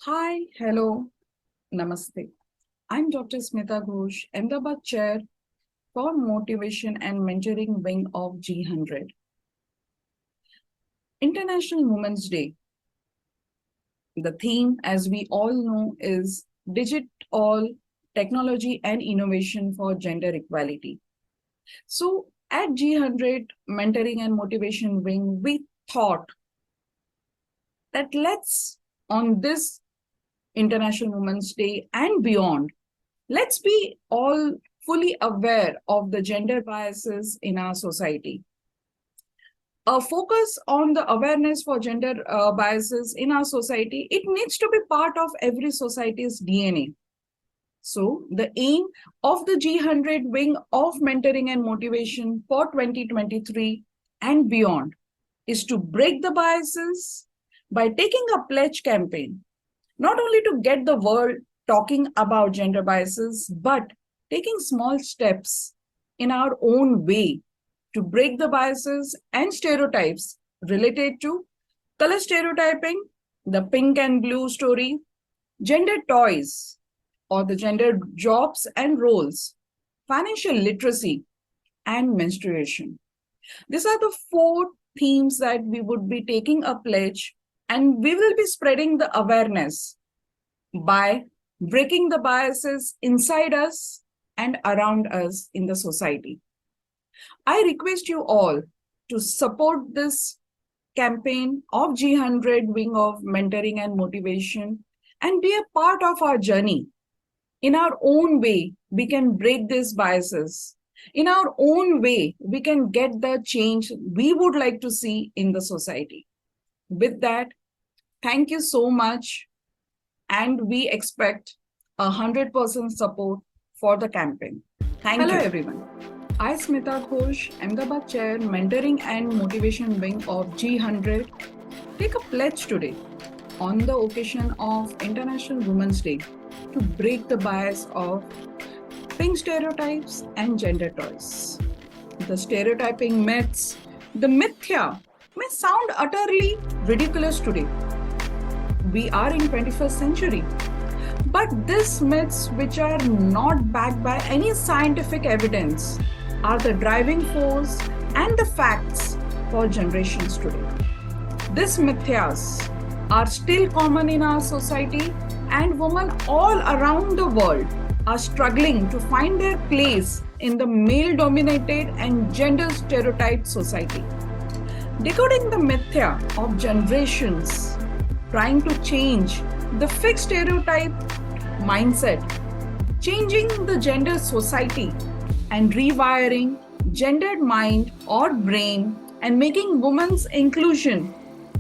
Hi, hello, namaste. I'm Dr. Smita Ghosh, Ahmedabad Chair for Motivation and Mentoring Wing of G100. International Women's Day. The theme, as we all know, is Digital Technology and Innovation for Gender Equality. So at G100 Mentoring and Motivation Wing, we thought that on this International Women's Day and beyond, let's be all fully aware of the gender biases in our society. A focus on the awareness for gender biases in our society, it needs to be part of every society's DNA. So the aim of the G100 wing of mentoring and motivation for 2023 and beyond is to break the biases by taking a pledge campaign, not only to get the world talking about gender biases, but taking small steps in our own way to break the biases and stereotypes related to color stereotyping, the pink and blue story, gender toys, or the gender jobs and roles, financial literacy, and menstruation. These are the 4 themes that we would be taking a pledge, and we will be spreading the awareness by breaking the biases inside us and around us in the society. I request you all to support this campaign of G100 Wing of Mentoring and Motivation and be a part of our journey. In our own way, we can break these biases. In our own way, we can get the change we would like to see in the society. With that, thank you so much. And we expect 100% support for the campaign. Thank you. Hello, everyone. I, Smita Ghosh, Ahmedabad Chair, Mentoring and Motivation Wing of G100, take a pledge today on the occasion of International Women's Day to break the bias of pink stereotypes and gender toys. The stereotyping myths, the mithya, may sound utterly ridiculous today. We are in 21st century. But these myths, which are not backed by any scientific evidence, are the driving force and the facts for generations today. These mithyas are still common in our society, and women all around the world are struggling to find their place in the male-dominated and gender-stereotyped society. Decoding the mithya of generations, trying to change the fixed stereotype mindset, changing the gender society, and rewiring gendered mind or brain, and making women's inclusion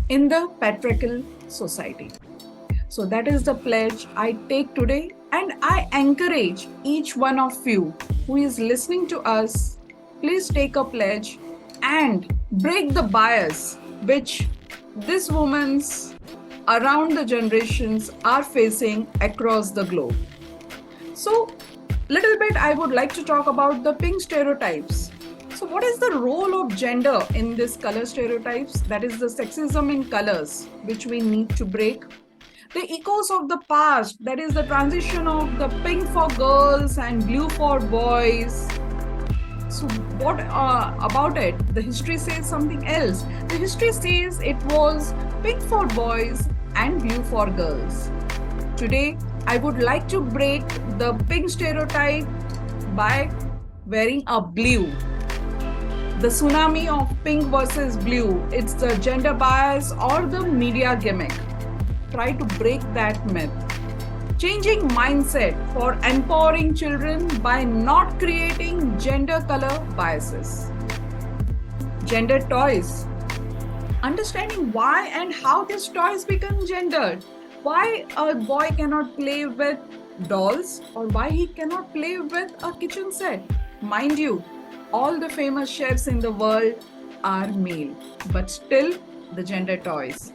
in the patriarchal society. So that is the pledge I take today, and I encourage each one of you who is listening to us, please take a pledge and break the bias which these women's around the generations are facing across the globe. So, little bit I would like to talk about the pink stereotypes. So what is the role of gender in this color stereotypes? That is the sexism in colors, which we need to break. The echoes of the past, that is the transition of the pink for girls and blue for boys. So what about it? The history says something else. The history says it was pink for boys and blue for girls. Today, I would like to break the pink stereotype by wearing a blue. The tsunami of pink versus blue, it's the gender bias or the media gimmick. Try to break that myth. Changing mindset for empowering children by not creating gender color biases. Gender toys. Understanding why and how these toys become gendered. Why a boy cannot play with dolls or why he cannot play with a kitchen set. Mind you, all the famous chefs in the world are male, but still the gender toys.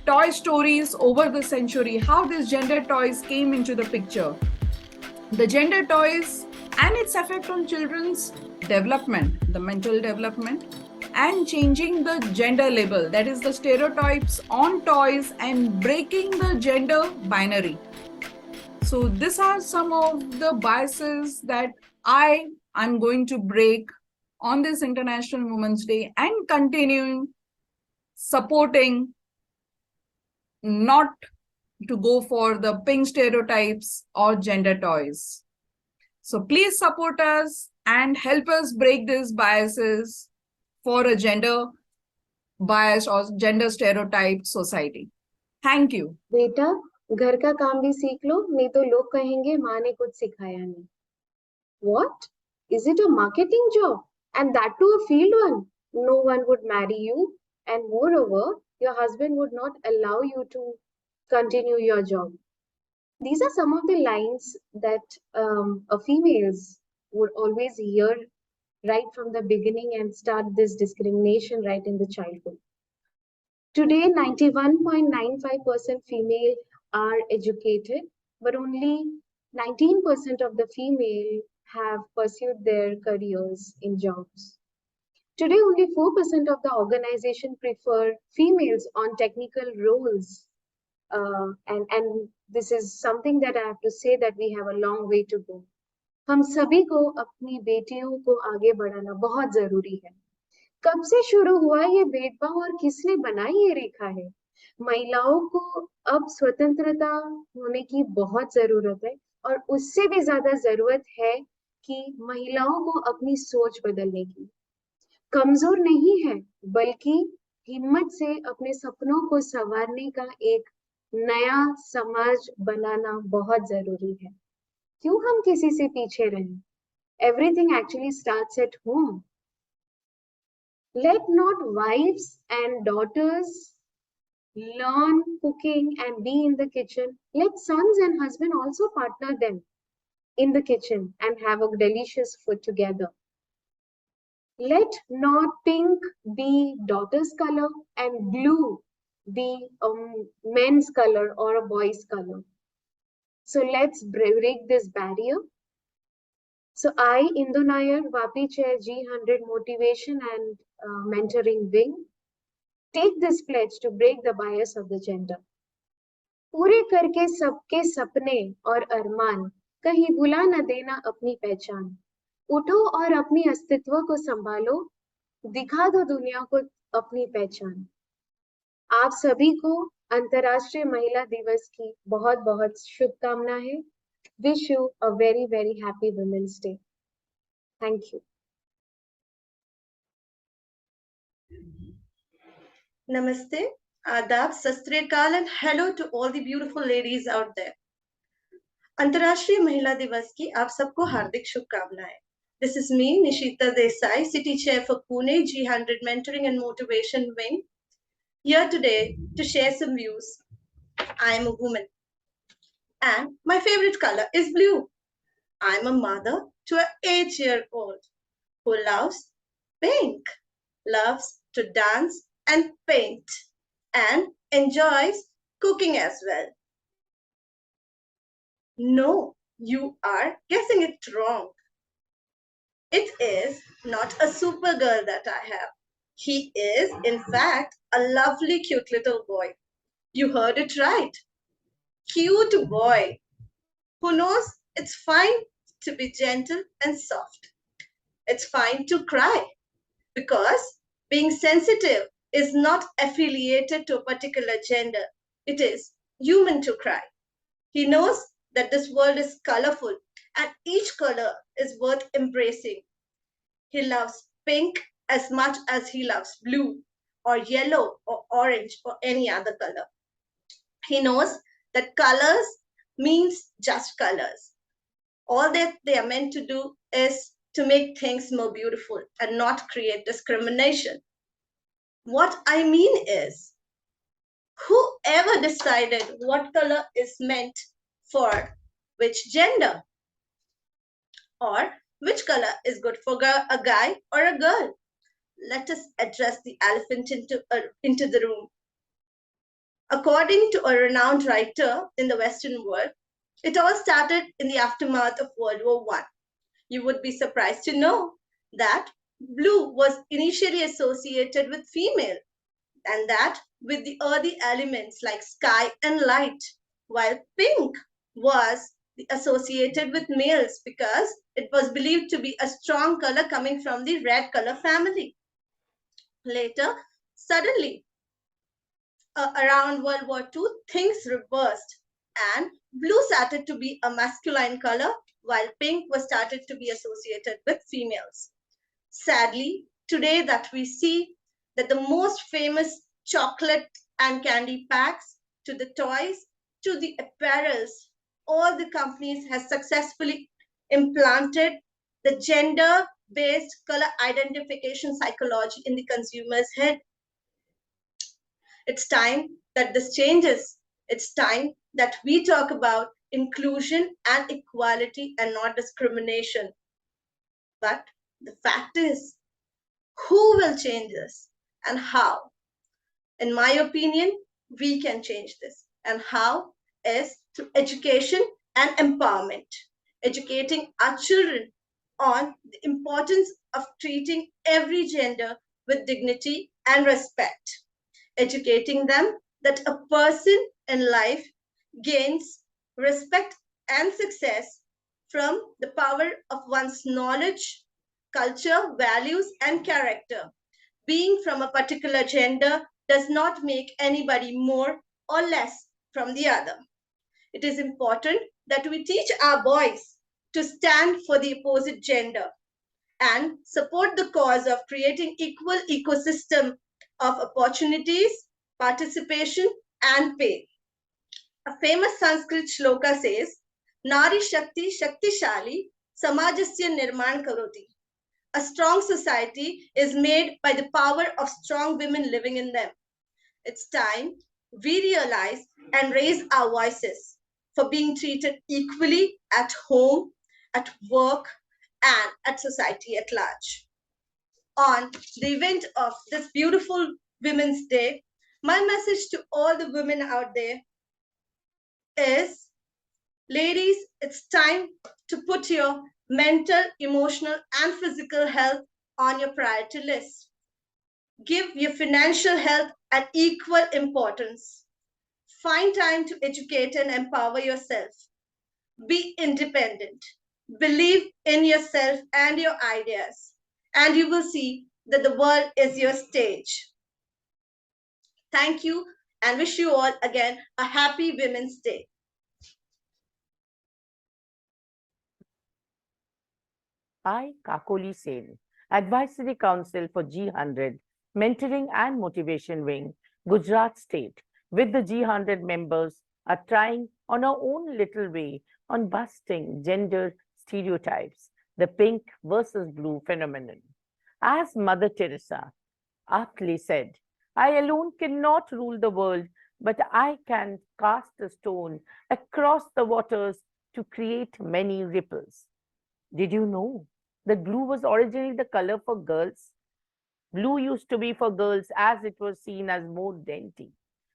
Toy stories over the century, how these gender toys came into the picture. The gender toys and its effect on children's development, the mental development. and changing the gender label, that is the stereotypes on toys, and breaking the gender binary. So these are some of the biases that I'm going to break on this International Women's Day, and continuing supporting not to go for the pink stereotypes or gender toys. So please support us and help us break these biases for a gender biased or gender stereotyped society. Thank you. बेटा घर का काम भी सीख लो, नहीं तो लोग कहेंगे माँ ने कुछ सिखाया नहीं. What? Is it a marketing job? And that too a field one? No one would marry you, and moreover, your husband would not allow you to continue your job. These are some of the lines that females would always hear right from the beginning and start this discrimination right in the childhood. Today, 91.95% female are educated, but only 19% of the female have pursued their careers in jobs. Today, only 4% of the organization prefer females on technical roles. And this is something that I have to say that we have a long way to go. हम सभी को अपनी बेटियों को आगे बढ़ाना बहुत जरूरी है. कब से शुरू हुआ ये भेदभाव और किसने बनाई ये रेखा है? महिलाओं को अब स्वतंत्रता होने की बहुत जरूरत है, और उससे भी ज्यादा जरूरत है कि महिलाओं को अपनी सोच बदलने की. कमजोर नहीं है, बल्कि हिम्मत से अपने सपनों को संवारने का एक नया समाज बनाना बहुत जरूरी है. क्यों हम किसी से पीछे रहें? Everything actually starts at home. Let not wives and daughters learn cooking and be in the kitchen. Let sons and husband also partner them in the kitchen and have a delicious food together. Let not pink be daughter's color and blue be a men's color or a boy's color. So let's break this barrier. So I, Indu Nair, Vapi Chair, G100 Motivation and Mentoring Wing, take this pledge to break the bias of the gender. पूरे करके सबके सपने और अरमान, कहीं भुला न देना अपनी पहचान. उठो और अपनी अस्तित्व को संभालो, दिखा दो दुनिया को अपनी पहचान. आप सभी को अंतर्राष्ट्रीय महिला दिवस की बहुत बहुत शुभकामनाएं. Wish you a very, very happy Women's Day. Thank you. Namaste, Adab, Sat Sri Akal, and hello to all the beautiful ladies out there. अंतर्राष्ट्रीय महिला दिवस की आप सबको हार्दिक शुभकामनाएं. This is me, Nishita Desai, City Chair for Pune, G100 Mentoring and Motivation Wing, here today to share some views. I am a woman, and my favorite color is blue. I am a mother to an 8-year-old who loves pink, loves to dance and paint, and enjoys cooking as well. No, you are guessing it wrong. It is not a super girl that I have. He is, in fact, a lovely, cute little boy. You heard it right. Cute boy who knows it's fine to be gentle and soft. It's fine to cry, because being sensitive is not affiliated to a particular gender. It is human to cry. He knows that this world is colorful and each color is worth embracing. He loves pink as much as he loves blue or yellow or orange or any other color. He knows that colors means just colors. All that they are meant to do is to make things more beautiful and not create discrimination. What I mean is, whoever decided what color is meant for which gender, or which color is good for a guy or a girl? Let us address the elephant into the room. According to a renowned writer in the Western world, it all started in the aftermath of World War I. You would be surprised to know that Blue was initially associated with female, and that with the earthy elements like sky and light, while pink was associated with males because it was believed to be a strong color coming from the red color family. Later, suddenly, around World War II, things reversed and blue started to be a masculine color while pink was started to be associated with females. Sadly, today that we see that the most famous chocolate and candy packs to the toys to the apparels, all the companies has successfully implanted the gender based color identification psychology in the consumer's head. It's time that this changes. It's time that we talk about inclusion and equality and not discrimination. But the fact is, who will change this and how? In my opinion, we can change this. And how is through education and empowerment. Educating our children on the importance of treating every gender with dignity and respect. Educating them that a person in life gains respect and success from the power of one's knowledge, culture, values, and character. Being from a particular gender does not make anybody more or less from the other. It is important that we teach our boys to stand for the opposite gender and support the cause of creating equal ecosystem of opportunities, participation, and pay. A famous Sanskrit shloka says, Nari Shakti Shaktishali Samajasya Nirman Karoti. A strong society is made by the power of strong women living in them. It's time we realize and raise our voices for being treated equally at home, at work, and at society at large. On the event of this beautiful Women's Day, my message to all the women out there is, ladies, it's time to put your mental, emotional, and physical health on your priority list. Give your financial health an equal importance. Find time to educate and empower yourself. Be independent. Believe in yourself and your ideas, and you will see that the world is your stage. Thank you and wish you all again a happy Women's Day. I, Kakoli Sen, Advisory Council for G100 Mentoring and Motivation Wing, Gujarat State, with the G100 members are trying on our own little way on busting gender stereotypes, the pink versus blue phenomenon. As Mother Teresa aptly said, I alone cannot rule the world, but I can cast a stone across the waters to create many ripples. Did you know that blue was originally the color for girls? Blue used to be for girls as it was seen as more dainty,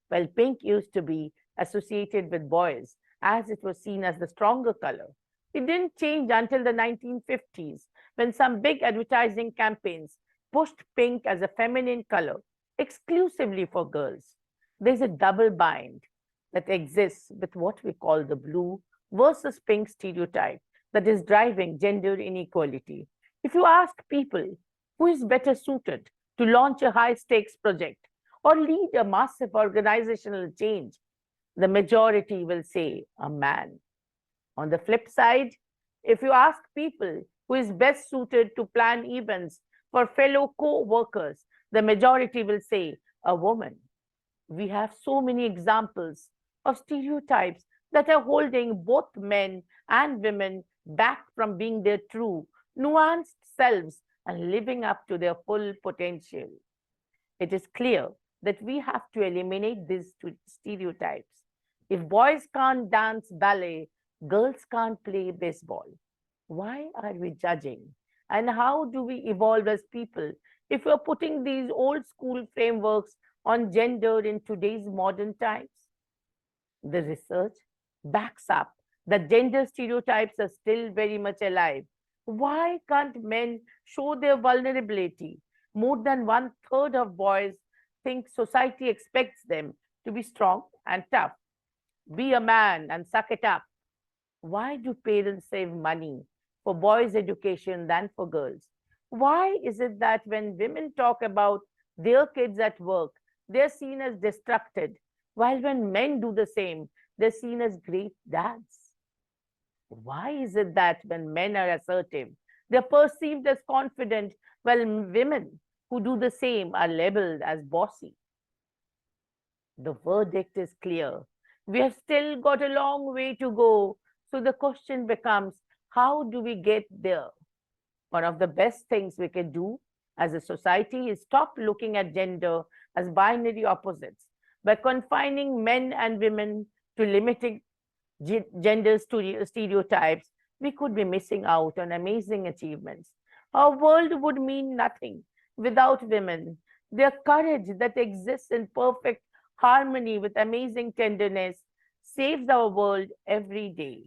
while pink used to be associated with boys as it was seen as the stronger color. It didn't change until the 1950s when some big advertising campaigns pushed pink as a feminine color exclusively for girls. There's a double bind that exists with what we call the blue versus pink stereotype that is driving gender inequality. If you ask people who is better suited to launch a high stakes project or lead a massive organizational change, the majority will say a man. On the flip side, if you ask people who is best suited to plan events for fellow co workers, the majority will say a woman. We have so many examples of stereotypes that are holding both men and women back from being their true, nuanced selves and living up to their full potential. It is clear that we have to eliminate these stereotypes. If boys can't dance ballet, girls can't play baseball. Why are we judging? And how do we evolve as people if we're putting these old school frameworks on gender in today's modern times? The research backs up that gender stereotypes are still very much alive. Why can't men show their vulnerability? More than one third of boys think society expects them to be strong and tough. Be a man and suck it up. Why do parents save money for boys' education than for girls? Why is it that when women talk about their kids at work, they're seen as distracted, while when men do the same, they're seen as great dads? Why is it that when men are assertive, they're perceived as confident, while women who do the same are labeled as bossy? The verdict is clear. We have still got a long way to go. So the question becomes, how do we get there? One of the best things we can do as a society is stop looking at gender as binary opposites. By confining men and women to limiting gender stereotypes, we could be missing out on amazing achievements. Our world would mean nothing without women. Their courage that exists in perfect harmony with amazing tenderness saves our world every day.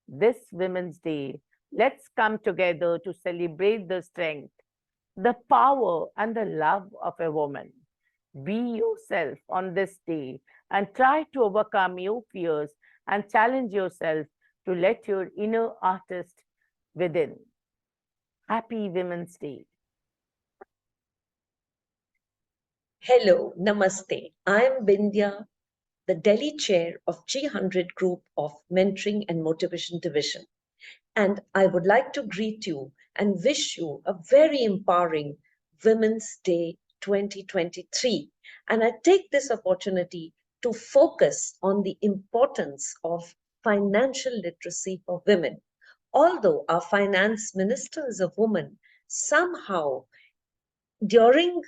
This Women's Day, let's come together to celebrate the strength, the power, and the love of a woman. Be yourself on this day and try to overcome your fears and challenge yourself to let your inner artist within. Happy Women's Day. Hello, Namaste. I'm Bindya, the Delhi chair of G100 Group of Mentoring and Motivation Division. And I would like to greet you and wish you a very empowering Women's Day 2023. And I take this opportunity to focus on the importance of financial literacy for women. Although our finance minister is a woman, somehow during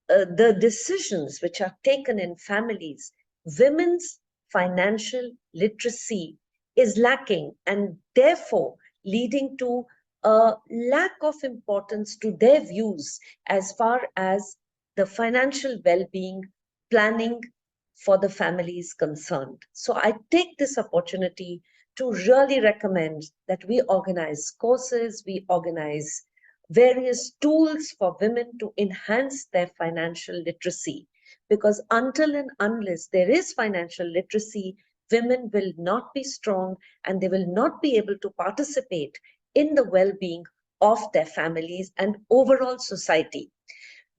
the decisions which are taken in families, women's financial literacy is lacking and therefore leading to a lack of importance to their views as far as the financial well-being planning for the family is concerned. So I take this opportunity to really recommend that we organize courses, we organize various tools for women to enhance their financial literacy. Because until and unless there is financial literacy, women will not be strong and they will not be able to participate in the well-being of their families and overall society.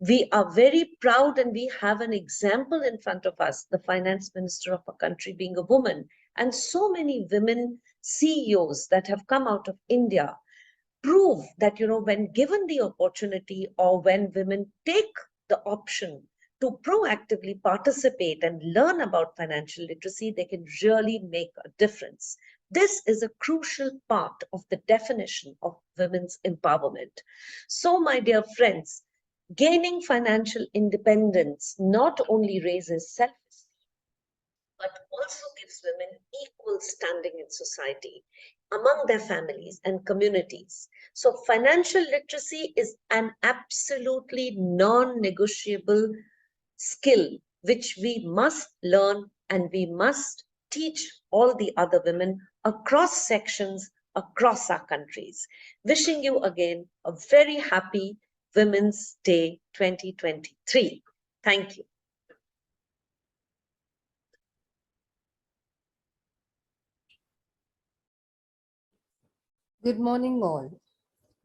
We are very proud and we have an example in front of us, the finance minister of a country being a woman, and so many women CEOs that have come out of India prove that, when given the opportunity or when women take the option to proactively participate and learn about financial literacy, they can really make a difference. This is a crucial part of the definition of women's empowerment. So, my dear friends, gaining financial independence not only raises self-esteem, but also gives women equal standing in society, among their families and communities. So financial literacy is an absolutely non-negotiable skill which we must learn and we must teach all the other women across sections, across our countries. Wishing you again a very happy Women's Day 2023. Thank you. Good morning, all.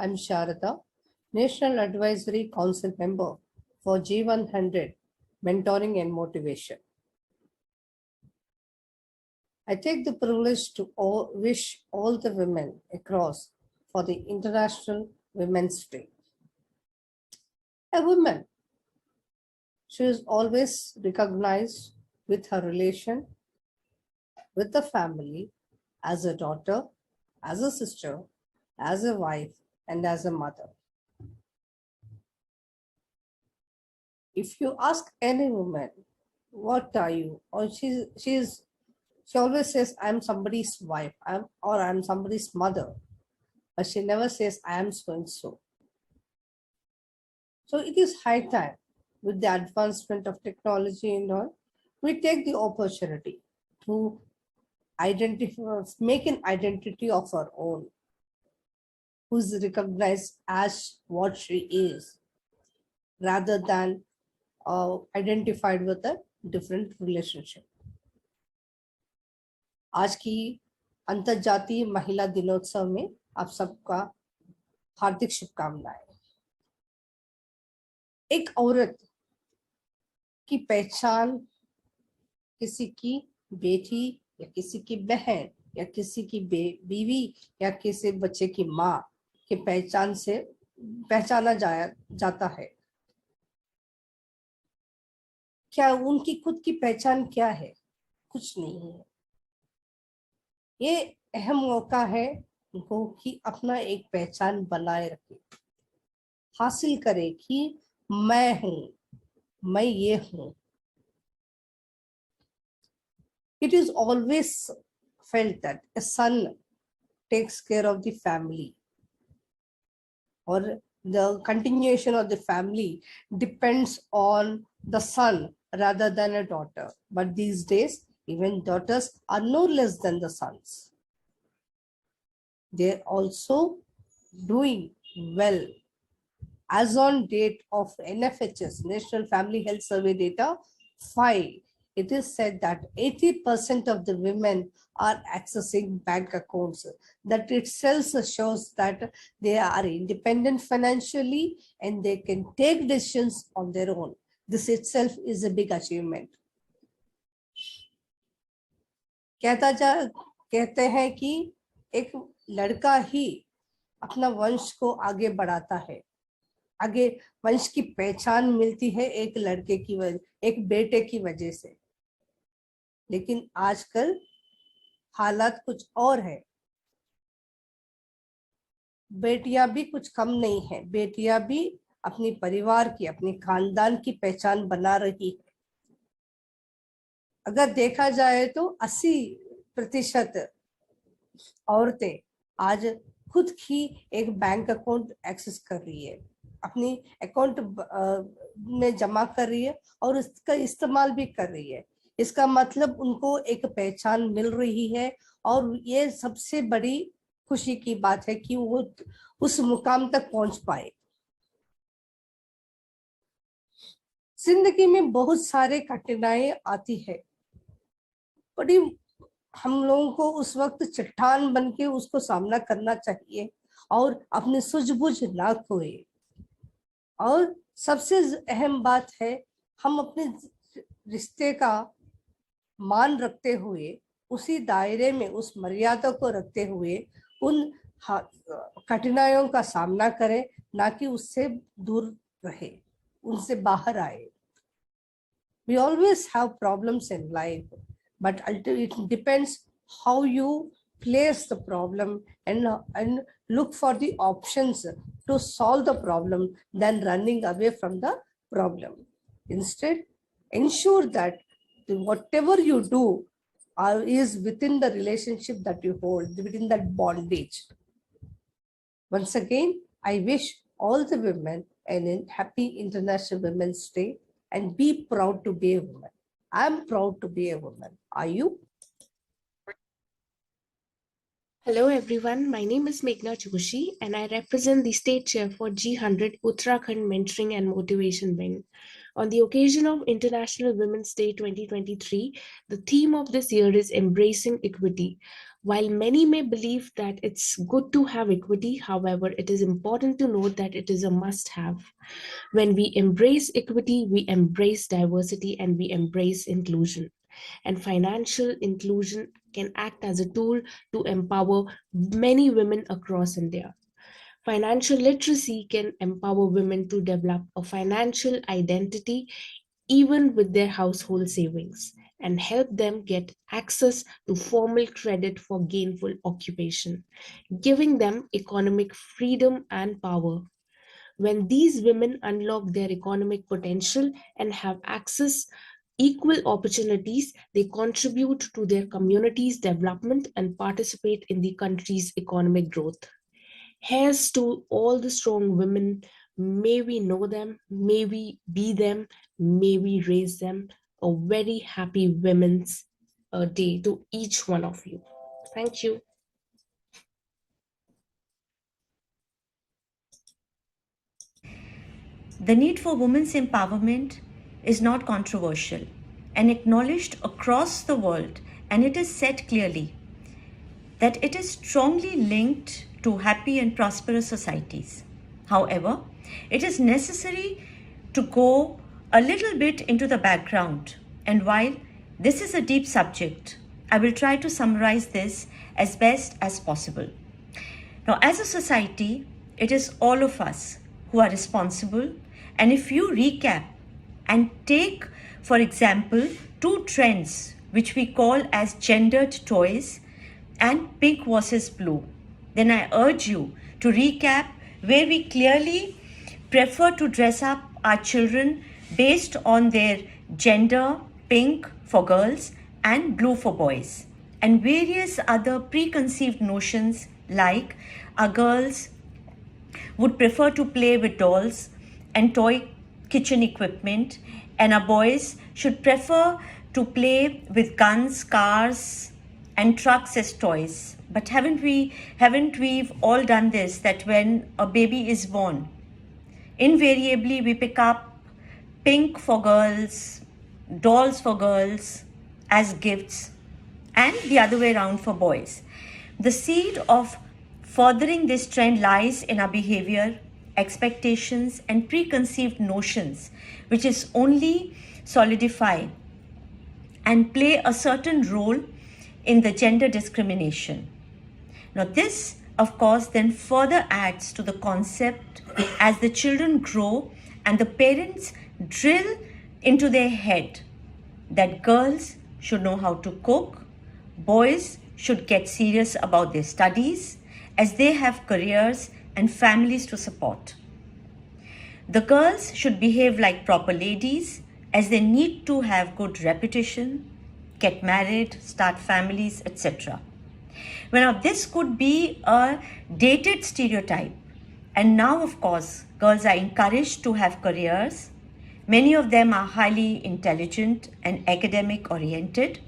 I'm Sharada, National Advisory Council member for G100 Mentoring and Motivation. I take the privilege to wish all the women across for the International Women's Day. A woman, she is always recognized with her relation with the family as a daughter, as a sister, as a wife, and as a mother. If you ask any woman, what are you? Or she always says, I'm somebody's wife, I'm somebody's mother. But she never says, I am so and so. So it is high time, with the advancement of technology and all, we take the opportunity to make an identity of our own. who's recognized as what she is, rather than identified with a different relationship. आज की अंतर्जातीय महिला दिनोत्सव में आप सबका हार्दिक शुभकामनाएं। एक औरत की पहचान किसी की बेटी या किसी की बहन या किसी की बीवी या किसी बच्चे की माँ के पहचान से पहचाना जाता है। क्या उनकी खुद की पहचान क्या है? कुछ नहीं है। ये अहम मौका है उनको कि अपना एक पहचान बनाए रखे, हासिल करे कि मैं हूं, मैं ये हूं। It is always felt that a son takes care of the family, or the continuation of the family depends on the son rather than a daughter. But these days, even daughters are no less than the sons. They're also doing well. As on date of NFHS, National Family Health Survey data 5, it is said that 80% of the women are accessing bank accounts. That itself shows that they are independent financially and they can take decisions on their own. This itself is a big achievement. कहते हैं कि एक लड़का ही अपना वंश को आगे बढ़ाता है, आगे वंश की पहचान मिलती है एक लड़के की वजह, एक बेटे की वजह से। लेकिन आजकल हालात कुछ और है। बेटियां भी कुछ कम नहीं है, बेटियां भी अपनी परिवार की, अपनी खानदान की पहचान बना रही है। अगर देखा जाए तो 80% औरतें आज खुद ही एक बैंक अकाउंट एक्सेस कर रही है, अपनी अकाउंट में जमा कर रही है और उसका इस्तेमाल भी कर रही है। इसका मतलब उनको एक पहचान मिल रही है और ये सबसे बड़ी खुशी की बात है कि वो उस मुकाम तक पहुंच पाए। जिंदगी में बहुत सारे कठिनाई आती है, बड़ी हम लोगों को उस वक्त चट्टान बन के उसको सामना करना चाहिए और अपनी सूझबूझ ना खोए। और सबसे अहम बात है, हम अपने रिश्ते का मान रखते हुए, उसी दायरे में उस मर्यादा को रखते हुए उन कठिनाइयों का सामना करें, ना कि उससे दूर रहे, उनसे बाहर आए। We always have problems in life, but it depends how you place the problem and look for the options to solve the problem than running away from the problem. Instead, ensure that whatever you do is within the relationship that you hold, within that bondage. Once again, I wish all the women a happy International Women's Day and be proud to be a woman. I'm proud to be a woman. Are you? Hello everyone, my name is Meghna Joshi and I represent the state chair for G100 Uttarakhand Mentoring and Motivation Wing. On the occasion of International Women's Day 2023, the theme of this year is embracing equity. While many may believe that it's good to have equity, however, it is important to note that it is a must-have. When we embrace equity, we embrace diversity and we embrace inclusion. And financial inclusion can act as a tool to empower many women across India. Financial literacy can empower women to develop a financial identity even with their household savings and help them get access to formal credit for gainful occupation, giving them economic freedom and power. When these women unlock their economic potential and have access equal opportunities, they contribute to their community's development and participate in the country's economic growth. Here's to all the strong women. May we know them, may we be them, may we raise them. A very happy Women's Day to each one of you. Thank you. the need for women's empowerment is not controversial and acknowledged across the world, and it is said clearly that it is strongly linked to happy and prosperous societies. However, it is necessary to go a little bit into the background, and while this is a deep subject, I will try to summarize this as best as possible. Now, as a society, it is all of us who are responsible, and if you recap and take, for example, two trends which we call as gendered toys and pink versus blue, then I urge you to recap where we clearly prefer to dress up our children based on their gender, pink for girls and blue for boys, and various other preconceived notions like our girls would prefer to play with dolls and toy kitchen equipment, and our boys should prefer to play with guns, cars, and trucks as toys. But haven't we all done this, that when a baby is born, invariably we pick up pink for girls, dolls for girls as gifts, and the other way around for boys. The seed of furthering this trend lies in our behavior, expectations, and preconceived notions, which is only solidify and play a certain role in the gender discrimination. Now, this, of course, then further adds to the concept as the children grow and the parents drill into their head that girls should know how to cook, boys should get serious about their studies as they have careers and families to support. The girls should behave like proper ladies as they need to have good reputation, get married, start families, etc. Well, now this could be a dated stereotype, and now of course girls are encouraged to have careers. Many of them are highly intelligent and academic oriented.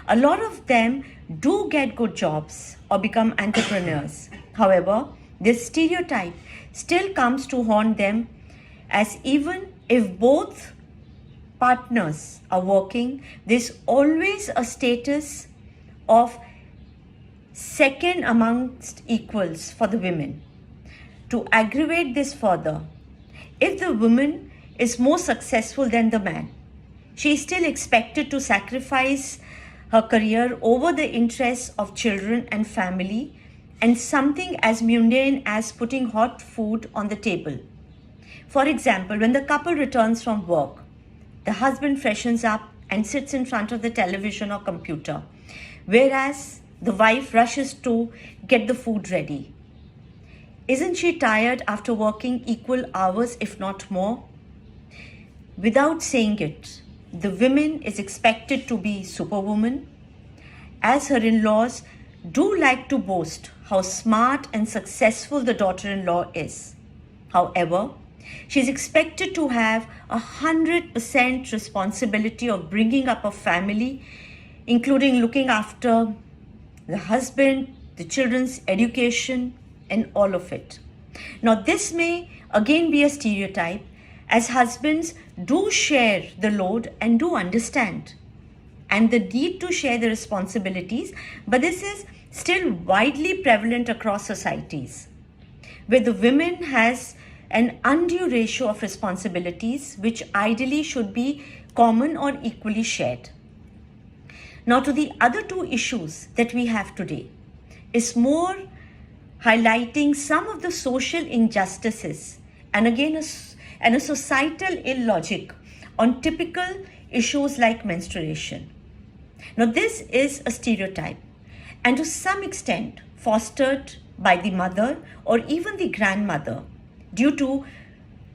A lot of them do get good jobs or become entrepreneurs. However, this stereotype still comes to haunt them, as even if both partners are working, there's always a status of second amongst equals for the women. To aggravate this further, if the woman is more successful than the man, she is still expected to sacrifice her career over the interests of children and family and something as mundane as putting hot food on the table. For example, when the couple returns from work, the husband freshens up and sits in front of the television or computer, whereas the wife rushes to get the food ready. Isn't she tired after working equal hours, if not more? Without saying it, the woman is expected to be superwoman, as her in-laws do like to boast how smart and successful the daughter-in-law is. However, she is expected to have 100% responsibility of bringing up a family, including looking after the husband, the children's education, and all of it. Now, this may again be a stereotype, as husbands do share the load and do understand and the need to share the responsibilities, but this is still widely prevalent across societies, where the woman has an undue ratio of responsibilities which ideally should be common or equally shared. Now, to the other two issues that we have today is more highlighting some of the social injustices and again a societal illogic on typical issues like menstruation. Now, this is a stereotype and to some extent fostered by the mother or even the grandmother due to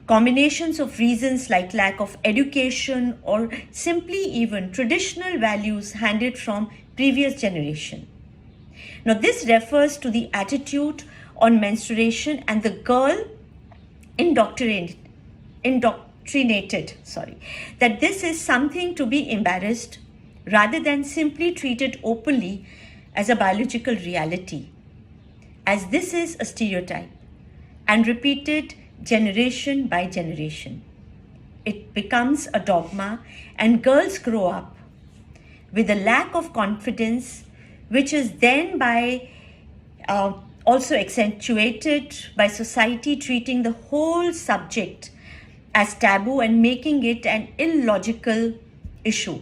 combinations of reasons like lack of education or simply even traditional values handed from previous generation. Now, this refers to the attitude on menstruation and the girl indoctrinated, that this is something to be embarrassed rather than simply treated openly as a biological reality, as this is a stereotype and repeated generation by generation. It becomes a dogma, and girls grow up with a lack of confidence, which is then also accentuated by society treating the whole subject as taboo and making it an illogical issue.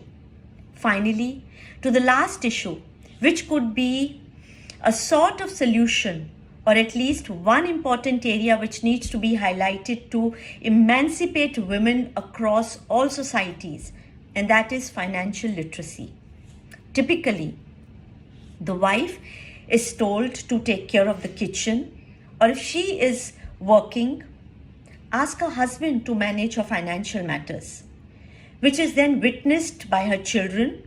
Finally, to the last issue, which could be a sort of solution, or at least one important area which needs to be highlighted to emancipate women across all societies, and that is financial literacy. Typically, the wife is told to take care of the kitchen, or if she is working, ask her husband to manage her financial matters, which is then witnessed by her children,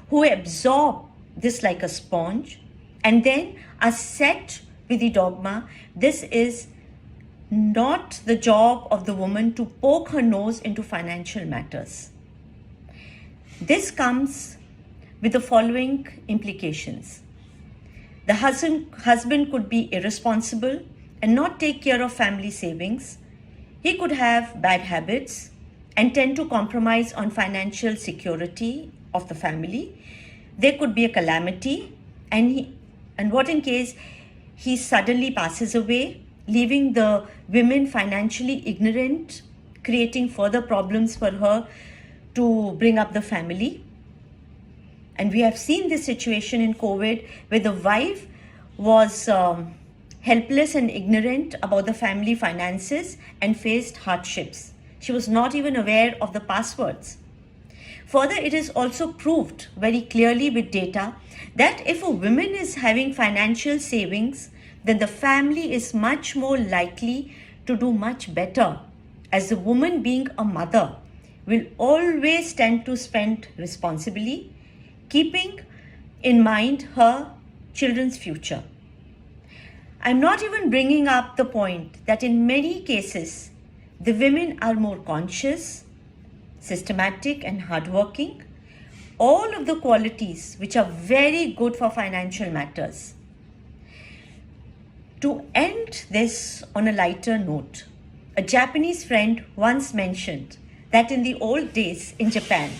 who absorb this like a sponge and then are set with the dogma this is not the job of the woman to poke her nose into financial matters. This comes with the following implications. The husband could be irresponsible and not take care of family savings. He could have bad habits and tend to compromise on financial security of the family. There could be a calamity, and what in case he suddenly passes away, leaving the women financially ignorant, creating further problems for her to bring up the family. And we have seen this situation in COVID where the wife was helpless and ignorant about the family finances and faced hardships. She was not even aware of the passwords. Further, it is also proved very clearly with data that if a woman is having financial savings, then the family is much more likely to do much better, as the woman, being a mother, will always tend to spend responsibly, keeping in mind her children's future. I'm not even bringing up the point that in many cases, the women are more conscious, systematic, and hardworking, all of the qualities which are very good for financial matters. To end this on a lighter note, a Japanese friend once mentioned that in the old days in Japan,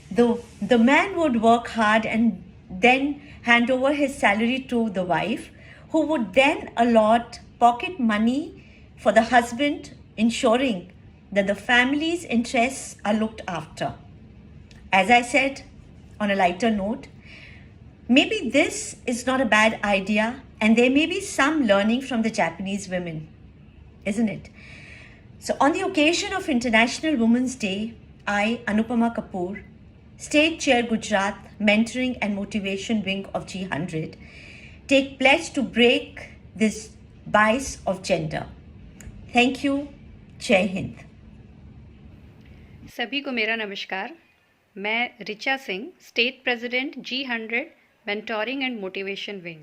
the man would work hard and then hand over his salary to the wife, who would then allot pocket money for the husband, ensuring that the family's interests are looked after. As I said, on a lighter note, maybe this is not a bad idea, and there may be some learning from the Japanese women, isn't it? So on the occasion of International Women's Day, I, Anupama Kapoor, State Chair Gujarat Mentoring and Motivation Wing of G100, take pledge to break this bias of gender. Thank you. Jai Hind. सभी को मेरा नमस्कार। मैं Richa Singh, state president G100 mentoring and motivation wing.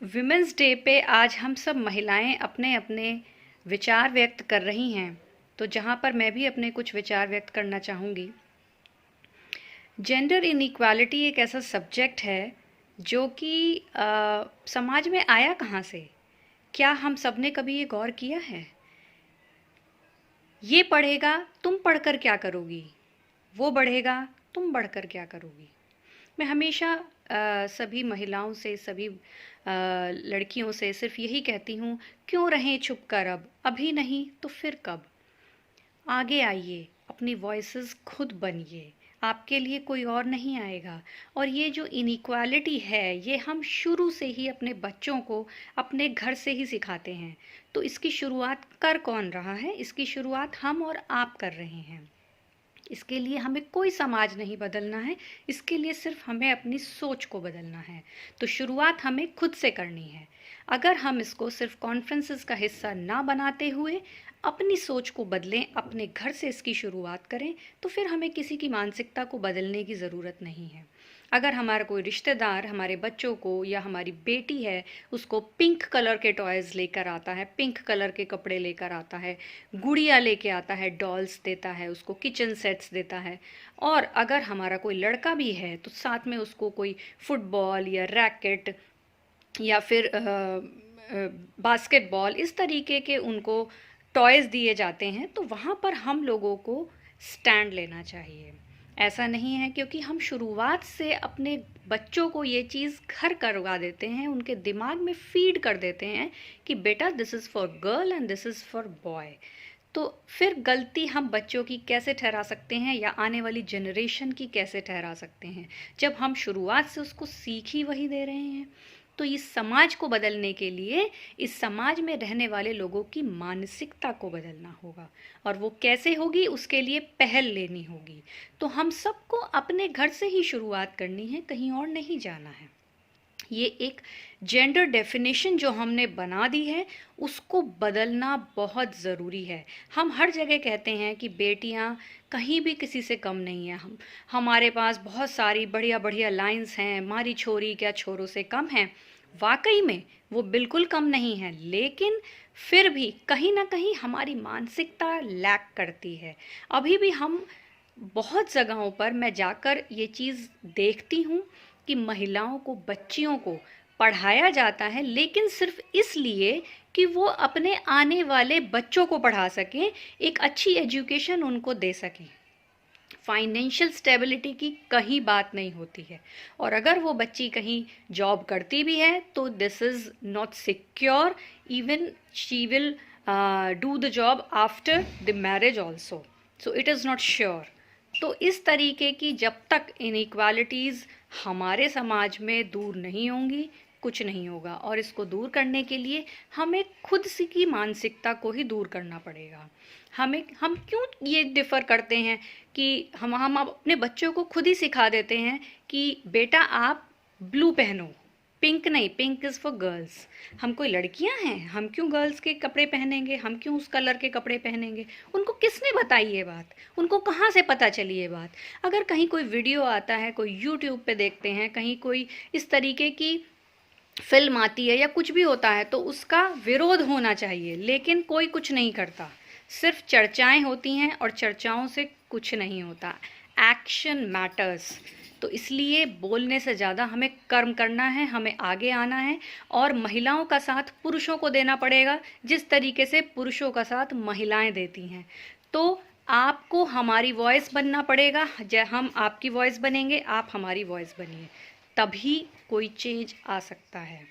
Women's day पे आज हम सब महिलाएं अपने अपने विचार व्यक्त कर रही हैं, तो जहां पर मैं भी अपने कुछ विचार व्यक्त करना चाहूँगी। जेंडर इनइक्वालिटी एक ऐसा सब्जेक्ट है जो कि समाज में आया कहाँ से? क्या हम सब ने कभी ये गौर किया है? ये पढ़ेगा, तुम पढ़कर क्या करोगी? वो बढ़ेगा, तुम बढ़कर क्या करोगी? मैं हमेशा सभी महिलाओं से, सभी लड़कियों से सिर्फ यही कहती हूँ, क्यों रहें छुप कर अब, अभी नहीं तो फिर कब? आगे आइए, अपनी वॉइसेस खुद बनिए, आपके लिए कोई और नहीं आएगा। और ये जो इनइक्वालिटी है, ये हम शुरू से ही अपने बच्चों को अपने घर से ही सिखाते हैं। तो इसकी शुरुआत कर कौन रहा है? इसकी शुरुआत हम और आप कर रहे हैं। इसके लिए हमें कोई समाज नहीं बदलना है, इसके लिए सिर्फ हमें अपनी सोच को बदलना है। तो शुरुआत हमें खुद से करनी है। अगर हम इसको सिर्फ कॉन्फ्रेंसेस का हिस्सा ना बनाते हुए अपनी सोच को बदलें, अपने घर से इसकी शुरुआत करें, तो फिर हमें किसी की मानसिकता को बदलने की ज़रूरत नहीं है। अगर हमारा कोई रिश्तेदार हमारे बच्चों को या हमारी बेटी है, उसको पिंक कलर के टॉयज़ लेकर आता है, पिंक कलर के कपड़े लेकर आता है, गुड़िया लेके आता है, डॉल्स देता है, उसको किचन सेट्स देता है, और अगर हमारा कोई लड़का भी है तो साथ में उसको कोई फुटबॉल या रैकेट या फिर बास्केटबॉल, इस तरीके के उनको टॉयज़ दिए जाते हैं, तो वहाँ पर हम लोगों को स्टैंड लेना चाहिए। ऐसा नहीं है, क्योंकि हम शुरुआत से अपने बच्चों को ये चीज़ घर करवा देते हैं, उनके दिमाग में फीड कर देते हैं कि बेटा this is for girl and this is for boy. तो फिर गलती हम बच्चों की कैसे ठहरा सकते हैं या आने वाली जनरेशन की कैसे ठहरा सकते हैं, जब हम शुरुआत से उसको सीख ही वही दे रहे हैं। तो इस समाज को बदलने के लिए इस समाज में रहने वाले लोगों की मानसिकता को बदलना होगा, और वो कैसे होगी, उसके लिए पहल लेनी होगी। तो हम सबको अपने घर से ही शुरुआत करनी है, कहीं और नहीं जाना है। ये एक जेंडर डेफिनेशन जो हमने बना दी है, उसको बदलना बहुत ज़रूरी है। हम हर जगह कहते हैं कि बेटियां कहीं भी किसी से कम नहीं है, हमारे पास बहुत सारी बढ़िया बढ़िया लाइंस हैं, हमारी छोरी क्या छोरों से कम है। वाकई में वो बिल्कुल कम नहीं है, लेकिन फिर भी कहीं ना कहीं हमारी मानसिकता लैक करती है। अभी भी हम बहुत जगहों पर मैं जाकर ये चीज़ देखती हूँ कि महिलाओं को, बच्चियों को पढ़ाया जाता है, लेकिन सिर्फ इसलिए कि वो अपने आने वाले बच्चों को पढ़ा सकें, एक अच्छी एजुकेशन उनको दे सकें। फाइनेंशियल स्टेबिलिटी की कहीं बात नहीं होती है, और अगर वो बच्ची कहीं जॉब करती भी है तो this is not secure, even she will do the job after the marriage also, so it is not sure. तो इस तरीके की जब तक इनइक्वालिटीज़ हमारे समाज में दूर नहीं होंगी, कुछ नहीं होगा। और इसको दूर करने के लिए हमें खुद से की मानसिकता को ही दूर करना पड़ेगा। हम क्यों ये डिफ़र करते हैं कि हम अपने बच्चों को खुद ही सिखा देते हैं कि बेटा आप ब्लू पहनो, पिंक नहीं, पिंक इज़ फॉर गर्ल्स। हम कोई लड़कियां हैं, हम क्यों गर्ल्स के कपड़े पहनेंगे, हम क्यों उस कलर के कपड़े पहनेंगे। उनको किसने बताई ये बात, उनको कहाँ से पता चली ये बात। अगर कहीं कोई वीडियो आता है, कोई यूट्यूब पे देखते हैं, कहीं कोई इस तरीके की फिल्म आती है या कुछ भी होता है, तो उसका विरोध होना चाहिए, लेकिन कोई कुछ नहीं करता। सिर्फ चर्चाएं होती हैं, और चर्चाओं से कुछ नहीं होता। Action matters. तो इसलिए बोलने से ज़्यादा हमें कर्म करना है, हमें आगे आना है, और महिलाओं का साथ पुरुषों को देना पड़ेगा, जिस तरीके से पुरुषों का साथ महिलाएं देती हैं। तो आपको हमारी वॉइस बनना पड़ेगा, हम आपकी वॉइस बनेंगे, आप हमारी वॉइस बनिए, तभी कोई चेंज आ सकता है।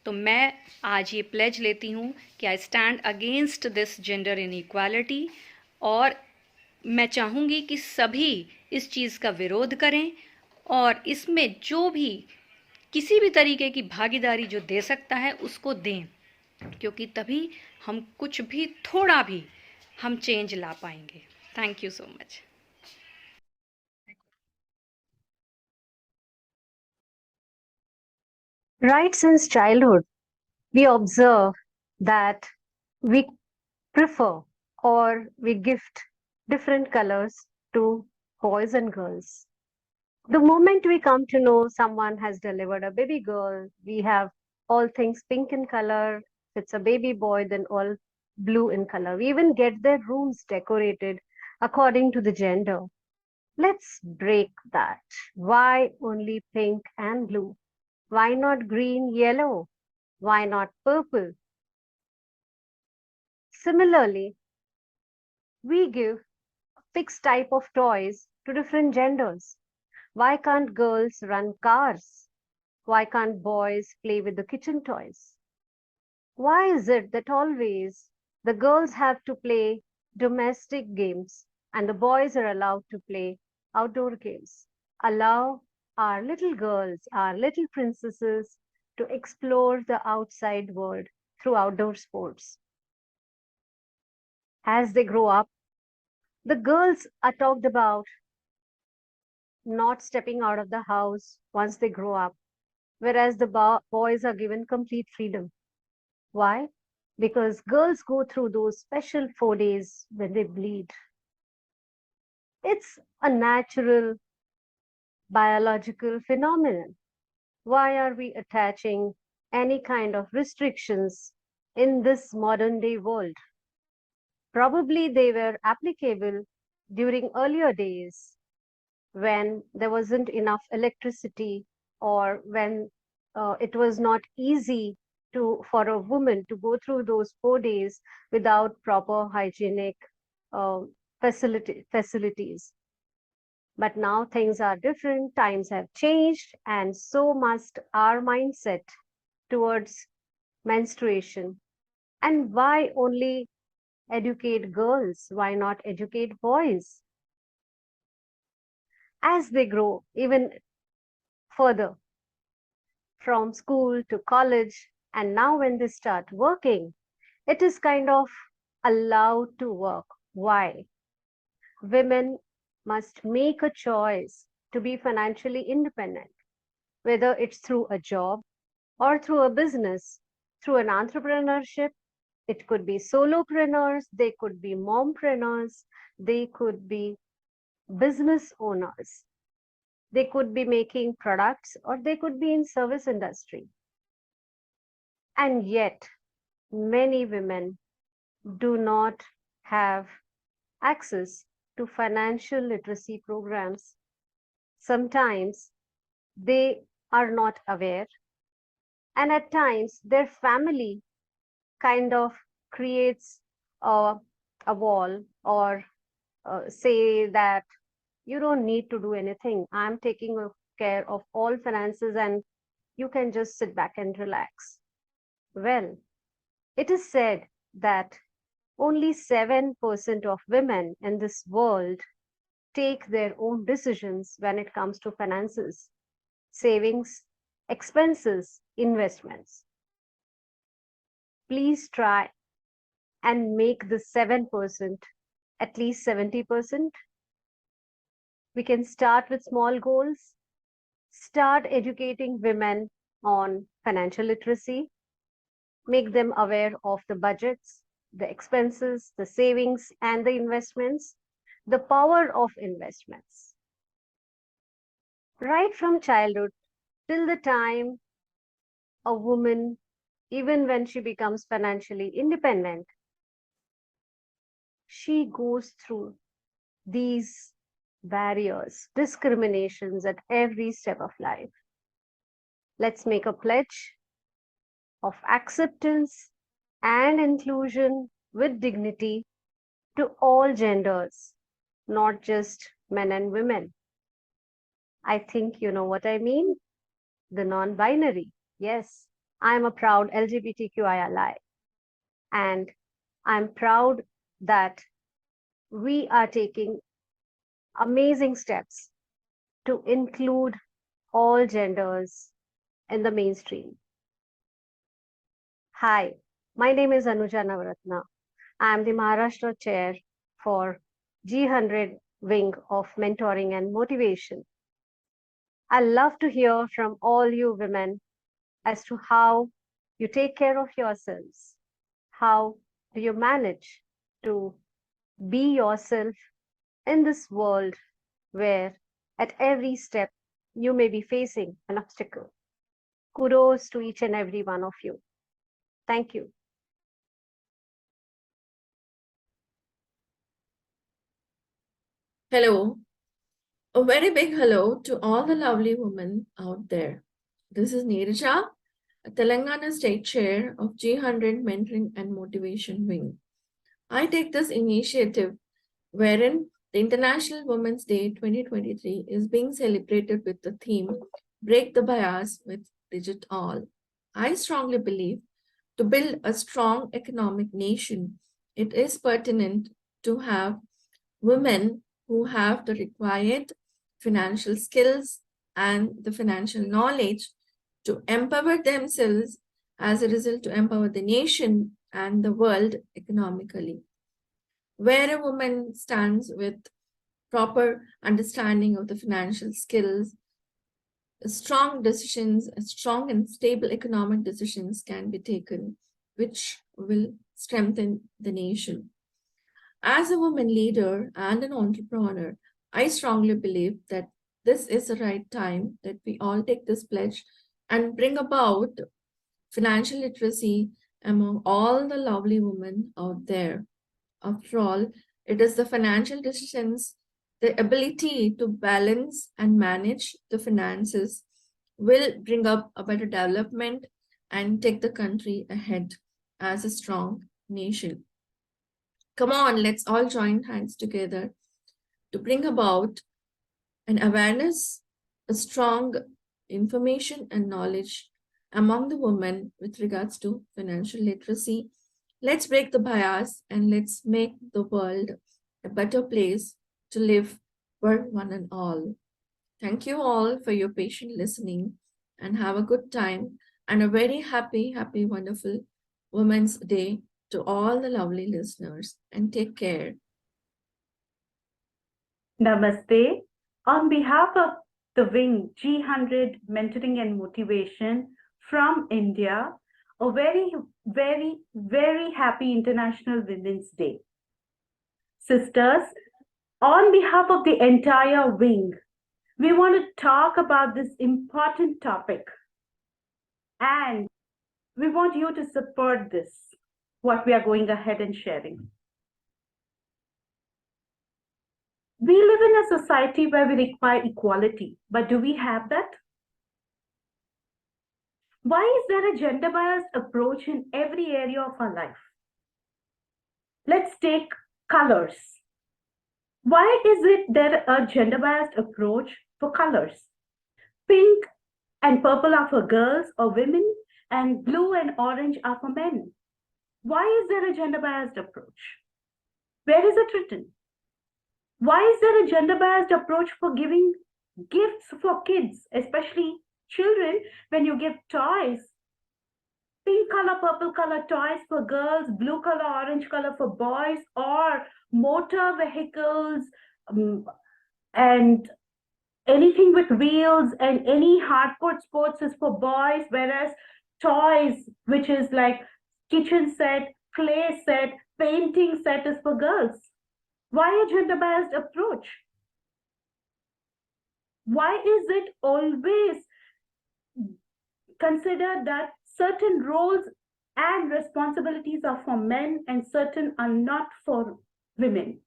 तो मैं आज ये प्लेज लेती हूँ कि I stand against this gender inequality, और मैं चाहूँगी कि सभी इस चीज़ का विरोध करें, और इसमें जो भी किसी भी तरीके की भागीदारी जो दे सकता है उसको दें, क्योंकि तभी हम कुछ भी, थोड़ा भी हम चेंज ला पाएंगे। Thank you so much. Right since childhood, we observe that we prefer or we gift different colors to boys and girls. The moment we come to know someone has delivered a baby girl, we have all things pink in color. If it's a baby boy, then all blue in color. We even get their rooms decorated according to the gender. Let's break that. Why only pink and blue? Why not green, yellow? Why not purple? Similarly, we give a fixed type of toys to different genders. Why can't girls run cars? Why can't boys play with the kitchen toys? Why is it that always the girls have to play domestic games and the boys are allowed to play outdoor games? Allow our little girls, our little princesses, to explore the outside world through outdoor sports. As they grow up, the girls are talked about not stepping out of the house once they grow up, whereas the boys are given complete freedom. Why? Because girls go through those special 4 days when they bleed. It's a natural biological phenomenon. Why are we attaching any kind of restrictions in this modern day world? Probably they were applicable during earlier days when there wasn't enough electricity or when it was not easy for a woman to go through those 4 days without proper hygienic facilities. But now things are different, times have changed, and so must our mindset towards menstruation. And why only educate girls? Why not educate boys? As they grow even further from school to college, and now when they start working, it is kind of allowed to work. Why? Women must make a choice to be financially independent, whether it's through a job or through a business, through an entrepreneurship. It could be solopreneurs, they could be mompreneurs, they could be business owners, they could be making products, or they could be in service industry. And yet, many women do not have access to financial literacy programs. Sometimes they are not aware, and at times their family kind of creates a wall, or say that you don't need to do anything. I'm taking care of all finances and you can just sit back and relax. Well, it is said that only 7% of women in this world take their own decisions when it comes to finances, savings, expenses, investments. Please try and make the 7% at least 70%. We can start with small goals, start educating women on financial literacy, make them aware of the budgets, the expenses, the savings, and the investments, the power of investments. Right from childhood till the time a woman, even when she becomes financially independent, she goes through these barriers, discriminations at every step of life. Let's make a pledge of acceptance and inclusion with dignity to all genders, not just men and women. I think you know what I mean. The non binary. Yes, I'm a proud LGBTQI ally. And I'm proud that we are taking amazing steps to include all genders in the mainstream. Hi, my name is Anuja Navaratna. I am the Maharashtra chair for G100 wing of mentoring and motivation. I love to hear from all you women as to how you take care of yourselves. How do you manage to be yourself in this world where at every step you may be facing an obstacle? Kudos to each and every one of you. Thank you. Hello. A very big hello to all the lovely women out there. This is Neerja, Telangana State Chair of G100 Mentoring and Motivation Wing. I take this initiative wherein the International Women's Day 2023 is being celebrated with the theme Break the Bias with Digit All. I strongly believe to build a strong economic nation, it is pertinent to have women who have the required financial skills and the financial knowledge to empower themselves, as a result to empower the nation and the world economically. Where a woman stands with proper understanding of the financial skills, strong decisions, strong and stable economic decisions can be taken, which will strengthen the nation. As a woman leader and an entrepreneur, I strongly believe that this is the right time that we all take this pledge and bring about financial literacy among all the lovely women out there. After all, it is the financial decisions, the ability to balance and manage the finances will bring up a better development and take the country ahead as a strong nation. Come on, let's all join hands together to bring about an awareness, a strong information and knowledge among the women with regards to financial literacy. Let's break the bias and let's make the world a better place to live for one and all. Thank you all for your patient listening and have a good time and a very happy, wonderful Women's Day to all the lovely listeners and take care. Namaste. On behalf of the wing G100 Mentoring and Motivation from India, a very, very, very happy International Women's Day. Sisters, on behalf of the entire wing, we want to talk about this important topic. And we want you to support this, what we are going ahead and sharing. We live in a society where we require equality, but do we have that? Why is there a gender biased approach in every area of our life? Let's take colors. Why is it there a gender biased approach for colors? Pink and purple are for girls or women, and blue and orange are for men. Why is there a gender biased approach? Where is it written? Why is there a gender biased approach for giving gifts for kids, especially children, when you give toys? Pink color, purple color toys for girls, blue color, orange color for boys, or motor vehicles and anything with wheels and any hardcore sports is for boys, whereas toys, which is like kitchen set, clay set, painting set is for girls. Why a gender biased approach? Why is it always considered that certain roles and responsibilities are for men and certain are not for women,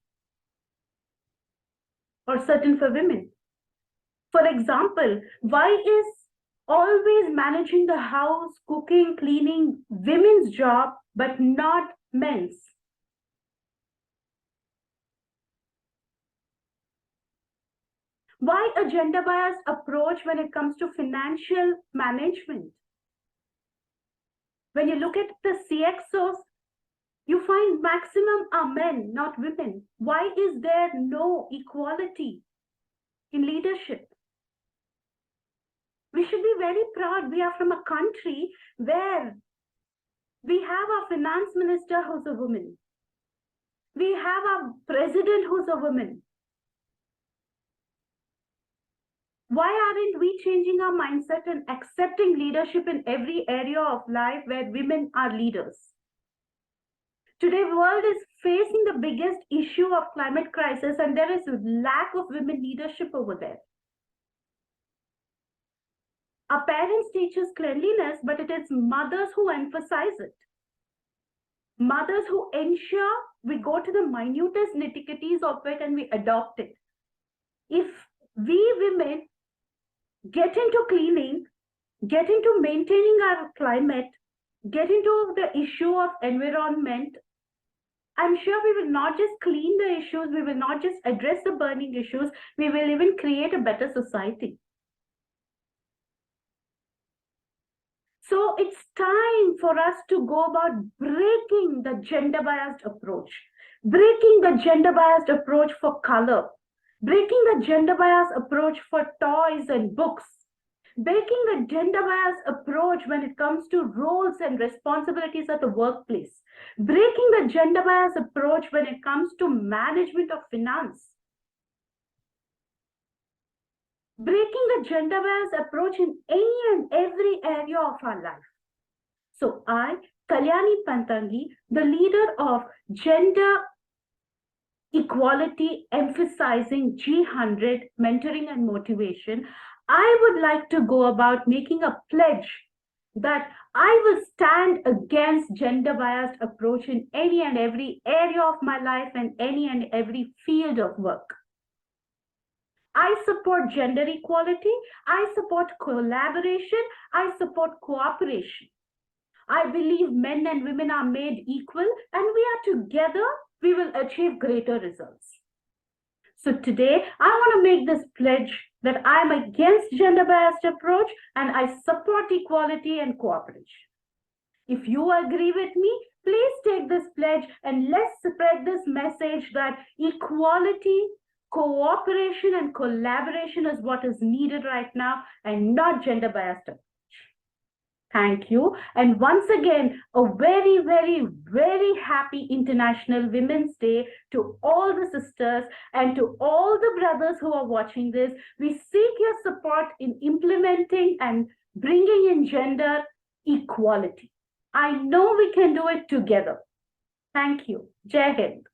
or certain for women? For example, why is always managing the house, cooking, cleaning women's job, but not men's? Why a gender biased approach when it comes to financial management? When you look at the CXOs, you find maximum are men, not women. Why is there no equality in leadership? We should be very proud. We are from a country where we have our finance minister who's a woman. We have our president who's a woman. Why aren't we changing our mindset and accepting leadership in every area of life where women are leaders? Today, the world is facing the biggest issue of climate crisis, and there is a lack of women leadership over there. Our parents teach us cleanliness, but it is mothers who emphasize it. Mothers who ensure we go to the minutest nitty-gritties of it and we adopt it. If we women get into cleaning, get into maintaining our climate, get into the issue of environment, I'm sure we will not just clean the issues, we will not just address the burning issues, we will even create a better society. So it's time for us to go about breaking the gender biased approach, breaking the gender biased approach for color, breaking the gender biased approach for toys and books, breaking the gender biased approach when it comes to roles and responsibilities at the workplace, breaking the gender biased approach when it comes to management of finance, breaking the gender biased approach in any and every area of our life. So I, Kalyani Pantangi, the leader of Gender Equality Emphasizing G100 Mentoring and Motivation, I would like to go about making a pledge that I will stand against gender biased approach in any and every area of my life and any and every field of work. I support gender equality. I support collaboration. I support cooperation. I believe men and women are made equal, and we are together, we will achieve greater results. So today, I want to make this pledge that I'm against gender-biased approach and I support equality and cooperation. If you agree with me, please take this pledge and let's spread this message that equality, cooperation, and collaboration is what is needed right now and not gender-biased approach. Thank you. And once again, a very, very, very happy International Women's Day to all the sisters and to all the brothers who are watching this. We seek your support in implementing and bringing in gender equality. I know we can do it together. Thank you. Jai Hind.